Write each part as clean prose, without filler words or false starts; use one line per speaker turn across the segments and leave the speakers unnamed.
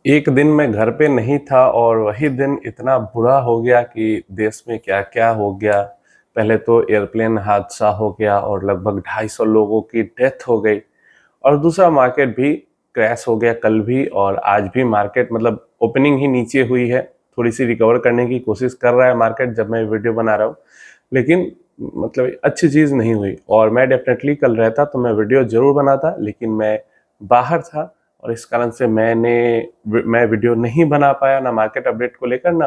एक दिन मैं घर पे नहीं था और वही दिन इतना बुरा हो गया कि देश में क्या-क्या हो गया। पहले तो एयरप्लेन हादसा हो गया और लगभग 250 लोगों की डेथ हो गई और दूसरा मार्केट भी क्रैश हो गया कल भी और आज भी मार्केट मतलब ओपनिंग ही नीचे हुई है। थोड़ी-सी रिकवर करने की कोशिश कर रहा है मार्केट जब मैं वीडियो बना रहा हूँ। लेकिन मतलब अच्छी चीज़ नहीं हुई और मैं डेफ़िनेटली कल रहता तो मैं वीडियो ज़रूर बनाता, लेकिन मैं बाहर था और इस कारण से मैं वीडियो नहीं बना पाया, ना मार्केट अपडेट को लेकर ना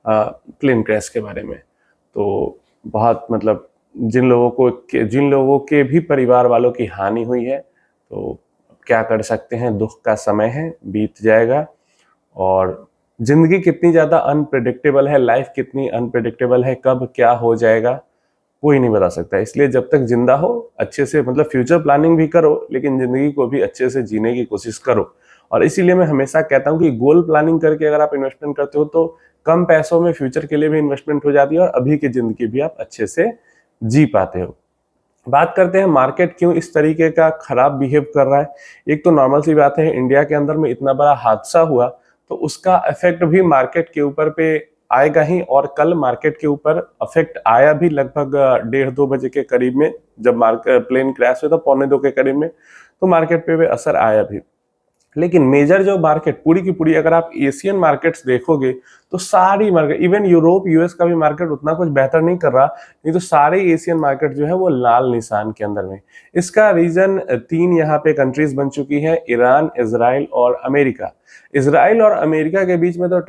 प्लेन क्रैश के बारे में। तो बहुत मतलब जिन लोगों के भी परिवार वालों की हानि हुई है, तो क्या कर सकते हैं, दुःख का समय है, बीत जाएगा। और ज़िंदगी कितनी ज़्यादा अनप्रेडिक्टेबल है, लाइफ़ कितनी अनप्रेडिक्टेबल है, कब क्या हो जाएगा, कोई नहीं बता सकता। इसलिए जब तक ज़िंदा हो, अच्छे से मतलब फ्यूचर प्लानिंग भी करो, लेकिन ज़िंदगी को भी अच्छे से जीने की कोशिश करो। और इसीलिए मैं हमेशा कहता हूँ कि गोल प्लानिंग करके अगर आप इन्वेस्टमेंट करते हो, तो कम पैसों में फ्यूचर के लिए भी इन्वेस्टमेंट हो जाती है और अभी की ज़िंदगी भी आप अच्छे से जी पाते हो। बात करते हैं मार्केट क्यों इस तरीके का खराब बिहेव कर रहा है। एक तो नॉर्मल सी बात है, इंडिया के अंदर में इतना बड़ा हादसा हुआ, तो उसका इफ़ेक्ट भी मार्केट के ऊपर पे आएगा ही और कल मार्केट के ऊपर इफ़ेक्ट आया भी लगभग 1:30-2 बजे के करीब में, जब प्लेन क्रैश हुआ था पौने 2 के करीब में, तो मार्केट पे भी असर आया भी। लेकिन मेजर जो मार्केट पूरी की पूरी अगर आप एशियन मार्केट्स देखोगे, तो सारी मार्केट इवन यूरोप, यूएस का भी मार्केट उतना कुछ बेहतर नहीं कर रहा, नहीं तो सारे एशियन मार्केट जो है वो लाल निशान के अंदर में। इसका रीज़न 3 यहाँ पे कंट्रीज़ बन चुकी हैं, ईरान, इज़राइल और अमेरिका। इज़राइल और अमेरिका के बीच में तो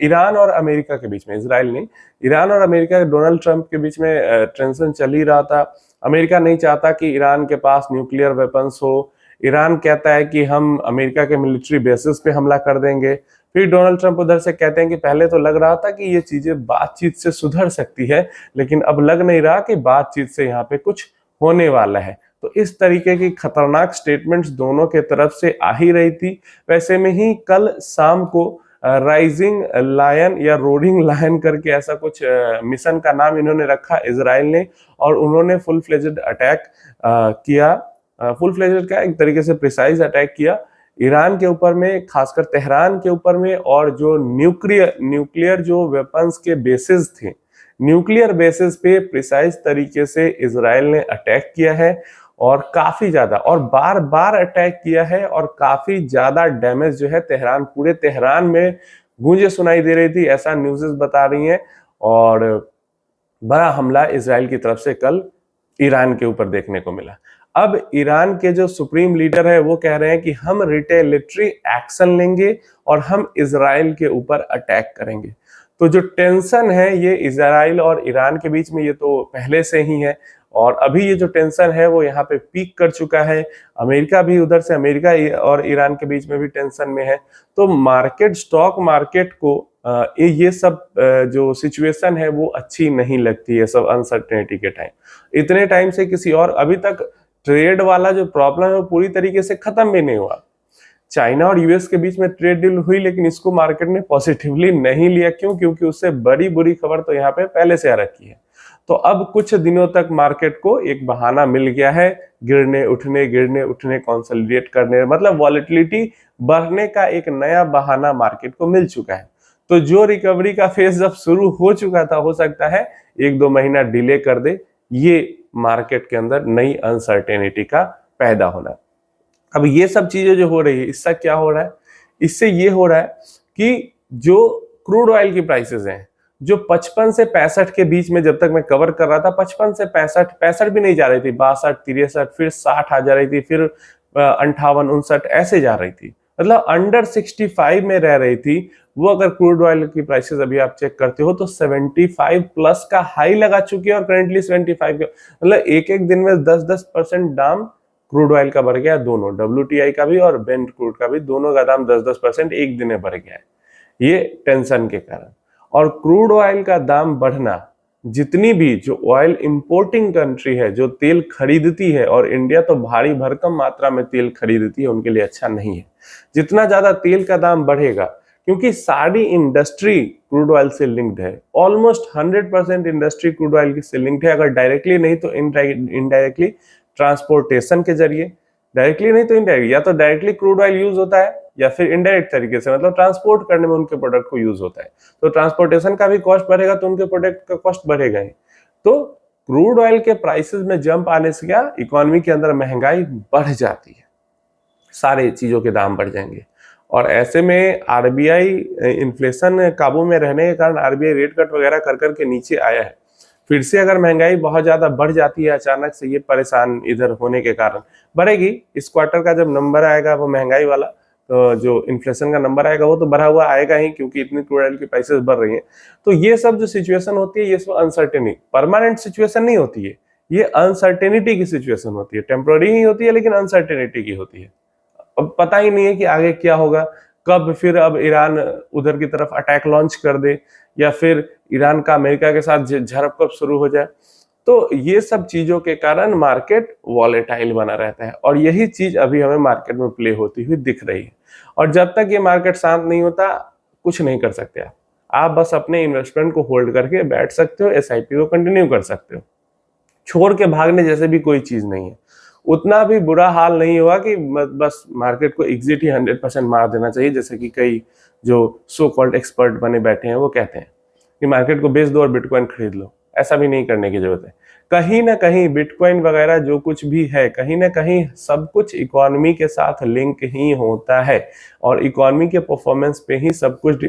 ईरान और अमेरिका के बीच में, इज़राइल नहीं, ईरान और अमेरिका डोनाल्ड ट्रंप के बीच में टेंशन चल ही रहा था। अमेरिका नहीं चाहता कि ईरान के पास न्यूक्लियर वेपन्स हो, ईरान कहता है कि हम अमेरिका के मिलिट्री बेसिस पे हमला कर देंगे। फिर डोनाल्ड ट्रंप उधर से कहते हैं कि पहले तो लग रहा था कि ये चीजें बातचीत से सुधर सकती है, लेकिन अब लग नहीं रहा कि बातचीत से यहाँ पे कुछ होने वाला है। तो इस तरीके की खतरनाक स्टेटमेंट्स दोनों के तरफ से आ ही रही थी। वैसे में ही कल शाम को राइजिंग लायन या रोडिंग लायन करके ऐसा कुछ मिशन का नाम इन्होंने रखा इजराइल ने, और उन्होंने फुल फ्लेजेड अटैक किया। फुल फ्लेजेड का एक तरीके से प्रिसाइज अटैक किया ईरान के ऊपर में, खासकर तेहरान के ऊपर में, और जो न्यूक्लियर जो वेपन्स के बेसिस थे, न्यूक्लियर बेसिस पे प्रिसाइज तरीके से इजराइल ने अटैक किया है और काफी ज्यादा और बार बार अटैक किया है और काफी ज्यादा डैमेज जो है पूरे तेहरान में गूंजे सुनाई दे रही थी, ऐसा न्यूज़ेस बता रही हैं। और बड़ा हमला इजराइल की तरफ से कल ईरान के ऊपर देखने को मिला। अब ईरान के जो सुप्रीम लीडर है वो कह रहे हैं कि हम रिटेलिटरी एक्शन लेंगे और हम इजराइल के ऊपर अटैक करेंगे। तो जो टेंशन है ये इजराइल और ईरान के बीच में, ये तो पहले से ही है और अभी ये जो टेंशन है वो यहाँ पे पीक कर चुका है। अमेरिका भी उधर से, अमेरिका और ईरान के बीच में भी टेंशन में है। तो स्टॉक मार्केट को ये सब जो सिचुएशन है वो अच्छी नहीं लगती है, सब अनसर्टेनिटी के टाइम। इतने टाइम से किसी और अभी तक ट्रेड वाला जो प्रॉब्लम है वो पूरी तरीके से खत्म भी नहीं हुआ। चाइना और यूएस के बीच में ट्रेड डील हुई, लेकिन इसको मार्केट ने पॉजिटिवली नहीं लिया। क्यों? क्योंकि उससे बड़ी बुरी खबर तो यहाँ पे पहले से आ रखी है। तो अब कुछ दिनों तक मार्केट को एक बहाना मिल गया है गिरने उठने कंसोलिडेट करने, मतलब वॉलेटिलिटी बढ़ने का एक नया बहाना मार्केट को मिल चुका है। तो जो रिकवरी का फेज जब शुरू हो चुका था, हो सकता है 1-2 महीना डिले कर दे ये मार्केट के अंदर नई अनसर्टेनिटी का पैदा होना। अब ये सब चीजें जो हो रही है, इससे क्या हो रहा है? इससे ये हो रहा है कि जो क्रूड ऑयल की प्राइसेस हैं, जो 55 से 65 के बीच में जब तक मैं कवर कर रहा था, 55 से 65 भी नहीं जा रही थी, 62, 63, फिर 60 आ जा रही थी, फिर 58, 59 ऐसे जा रही थी, मतलब अंडर 65 में रह रही थी। वो अगर क्रूड ऑयल की प्राइसेस अभी आप चेक करते हो तो 75 प्लस का हाई लगा चुकी है और करेंटली 75 के, मतलब एक एक दिन में 10-10% दाम क्रूड ऑयल का बढ़ गया। दोनों WTI का भी और ब्रेंट क्रूड का भी, दोनों का दाम 10-10% एक दिन में बढ़ गया है, ये टेंशन के कारण। और क्रूड ऑयल का दाम बढ़ना, जितनी भी जो ऑयल इंपोर्टिंग कंट्री है, जो तेल खरीदती है, और इंडिया तो भारी भरकम मात्रा में तेल खरीदती है, उनके लिए अच्छा नहीं है जितना ज्यादा तेल का दाम बढ़ेगा, क्योंकि सारी इंडस्ट्री क्रूड ऑयल से लिंक्ड है। ऑलमोस्ट 100% इंडस्ट्री क्रूड ऑयल से लिंक्ड है, अगर डायरेक्टली नहीं तो इनडायरेक्टली ट्रांसपोर्टेशन के जरिए, डायरेक्टली नहीं तो इनडायरेक्टली। या तो डायरेक्टली क्रूड ऑयल यूज होता है या फिर इनडायरेक्ट तरीके से, मतलब ट्रांसपोर्ट करने में उनके प्रोडक्ट को यूज होता है, तो ट्रांसपोर्टेशन का भी कॉस्ट बढ़ेगा तो उनके प्रोडक्ट का कॉस्ट बढ़ेगा ही। तो क्रूड ऑयल के प्राइसेस में जंप आने से क्या, इकोनॉमी के अंदर महंगाई बढ़ जाती है, सारे चीजों के दाम बढ़ जाएंगे। और ऐसे में आरबीआई इन्फ्लेशन काबू में रहने के कारण आरबीआई रेट कट वगैरह कर करके नीचे आया है। फिर से अगर महंगाई बहुत ज्यादा बढ़ जाती है अचानक से, ये परेशान इधर होने के कारण बढ़ेगी। इस क्वार्टर का जब नंबर आएगा वो महंगाई वाला, तो जो इन्फ्लेशन का नंबर आएगा वो तो बढ़ा हुआ आएगा ही, क्योंकि इतनी क्रूड ऑयल की प्राइसेस बढ़ रही हैं। तो ये सब जो सिचुएशन होती है, ये सब अनसर्टेनिटी, परमानेंट सिचुएशन नहीं होती है, ये अनसर्टेनिटी की सिचुएशन होती है, टेम्पोररी ही होती है लेकिन अनसर्टेनिटी की होती है। अब पता ही नहीं है कि आगे क्या होगा, कब फिर अब ईरान उधर की तरफ अटैक लॉन्च कर दे, या फिर ईरान का अमेरिका के साथ झड़प कब शुरू हो जाए। तो ये सब चीजों के कारण मार्केट वॉलेटाइल बना रहता है, और यही चीज अभी हमें मार्केट में प्ले होती हुई दिख रही है। और जब तक ये मार्केट शांत नहीं होता, कुछ नहीं कर सकते आप बस अपने इन्वेस्टमेंट को होल्ड करके बैठ सकते हो, एसआईपी को कंटिन्यू कर सकते हो। छोड़ के भागने जैसे भी कोई चीज नहीं है। उतना भी बुरा हाल नहीं हुआ कि बस मार्केट को एग्जिट ही 100% मार देना चाहिए, जैसे कि कई जो सो कॉल्ड एक्सपर्ट बने बैठे हैं वो कहते हैं कि मार्केट को बेच दो और बिटकॉइन खरीद लो। ऐसा भी नहीं करने की जरूरत है। कहीं ना कहीं बिटकॉइन वगैरह जो कुछ भी है, कहीं ना कहीं सब कुछ इकोनॉमी के साथ लिंक ही होता है, और इकोनॉमी के परफॉर्मेंस पे ही सब कुछ।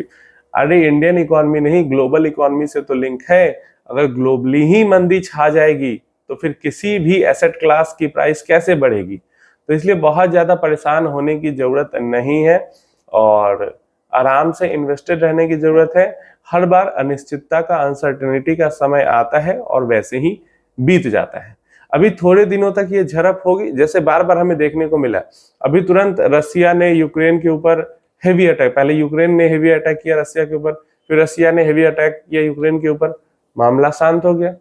अरे इंडियन इकोनॉमी नहीं, ग्लोबल इकोनॉमी से तो लिंक है। अगर ग्लोबली ही मंदी छा जाएगी तो फिर किसी भी एसेट क्लास की प्राइस कैसे बढ़ेगी। तो इसलिए बहुत ज्यादा परेशान होने की जरूरत नहीं है, और आराम से इन्वेस्टेड रहने की जरूरत है। हर बार अनिश्चितता का, अनसर्टेनिटी का समय आता है और वैसे ही बीत जाता है। अभी थोड़े दिनों तक ये झड़प होगी, जैसे बार बार हमें देखने को मिला। अभी तुरंत रसिया ने यूक्रेन के ऊपर हेवी अटैक, पहले यूक्रेन ने हेवी अटैक किया रसिया के ऊपर, फिर रसिया ने हेवी अटैक किया यूक्रेन के ऊपर, मामला शांत हो गया।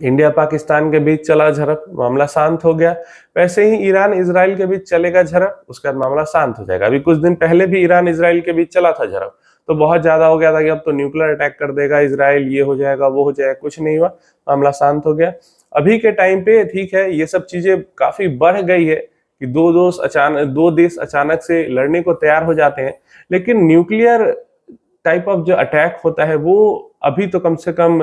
इंडिया पाकिस्तान के बीच चला झड़प, मामला शांत हो गया। वैसे ही ईरान इजराइल के बीच चलेगा झड़प, उसके बाद मामला शांत हो जाएगा। अभी कुछ दिन पहले भी ईरान इजराइल के बीच चला था झड़प, तो बहुत ज्यादा हो गया था कि अब तो न्यूक्लियर अटैक कर देगा इजराइल, ये हो जाएगा वो हो जाएगा। कुछ नहीं हुआ, मामला शांत हो गया। अभी के टाइम पे ठीक है, ये सब चीजें काफी बढ़ गई है कि दो देश अचानक से लड़ने को तैयार हो जाते हैं, लेकिन न्यूक्लियर टाइप ऑफ जो अटैक होता है वो अभी तो कम से कम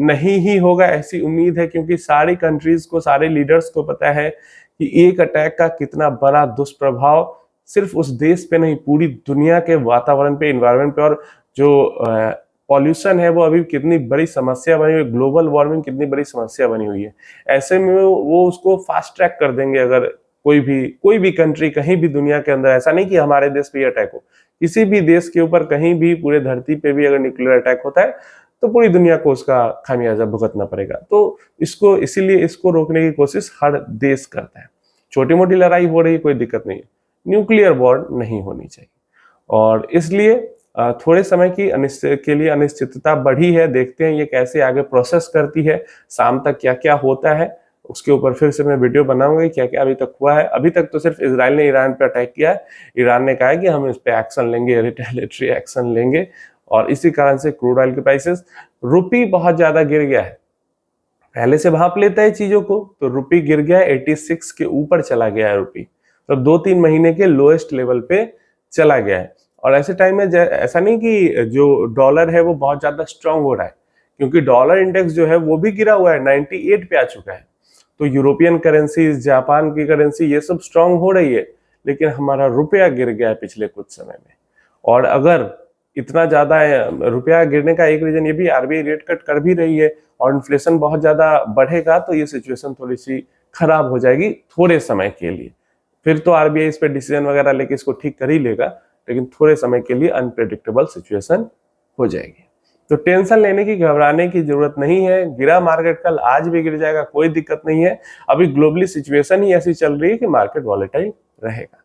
नहीं ही होगा, ऐसी उम्मीद है। क्योंकि सारी कंट्रीज को, सारे लीडर्स को पता है कि एक अटैक का कितना बड़ा दुष्प्रभाव सिर्फ उस देश पे नहीं, पूरी दुनिया के वातावरण पे, इन्वायरमेंट पे, और जो पॉल्यूशन है वो अभी कितनी बड़ी समस्या बनी हुई है, ग्लोबल वार्मिंग कितनी बड़ी समस्या बनी हुई है। ऐसे में वो उसको फास्ट ट्रैक कर देंगे। अगर कोई भी कंट्री कहीं भी दुनिया के अंदर, ऐसा नहीं कि हमारे देश पे अटैक हो, किसी भी देश के ऊपर कहीं भी पूरे धरती पे भी अगर न्यूक्लियर अटैक होता है तो पूरी दुनिया को उसका खामियाजा भुगतना पड़ेगा। तो इसीलिए इसको रोकने की कोशिश हर देश करता है। छोटी मोटी लड़ाई हो रही, कोई दिक्कत नहीं है, न्यूक्लियर वॉर नहीं होनी चाहिए। और इसलिए थोड़े समय के लिए अनिश्चितता बढ़ी है। देखते हैं ये कैसे आगे प्रोसेस करती है, शाम तक क्या क्या होता है, उसके ऊपर फिर से मैं वीडियो बनाऊंगा क्या क्या अभी तक हुआ है। अभी तक तो सिर्फ इजराइल ने ईरान पे अटैक किया है, ईरान ने कहा है कि हम इस पे एक्शन लेंगे, रिटेलिटरी एक्शन लेंगे, और इसी कारण से क्रूड ऑयल के प्राइसेस, रुपी बहुत ज्यादा गिर गया है। पहले से भाप लेता है चीजों को, तो रुपी गिर गया, 86 के ऊपर चला गया है रुपी, तो 2-3 महीने के लोएस्ट लेवल पे चला गया है। और ऐसे टाइम में ऐसा नहीं कि जो डॉलर है वो बहुत ज्यादा स्ट्रांग हो रहा है, क्योंकि डॉलर इंडेक्स जो है वो भी गिरा हुआ है, 98 पे आ चुका है। तो यूरोपियन करेंसीज, जापान की करेंसी, ये सब स्ट्रांग हो रही है, लेकिन हमारा रुपया गिर गया है पिछले कुछ समय में। और अगर इतना ज्यादा रुपया गिरने का एक रीजन ये भी, आरबीआई रेट कट कर भी रही है और इन्फ्लेशन बहुत ज्यादा बढ़ेगा, तो ये सिचुएशन थोड़ी सी खराब हो जाएगी थोड़े समय के लिए। फिर तो आरबीआई इस पे डिसीजन वगैरह लेके इसको ठीक कर ही लेगा, लेकिन थोड़े समय के लिए अनप्रेडिक्टेबल सिचुएशन हो जाएगी। तो टेंशन लेने की, घबराने की जरूरत नहीं है। गिरा मार्केट कल, आज भी गिर जाएगा, कोई दिक्कत नहीं है। अभी ग्लोबली सिचुएशन ही ऐसी चल रही है कि मार्केट वॉलेटाइल रहेगा।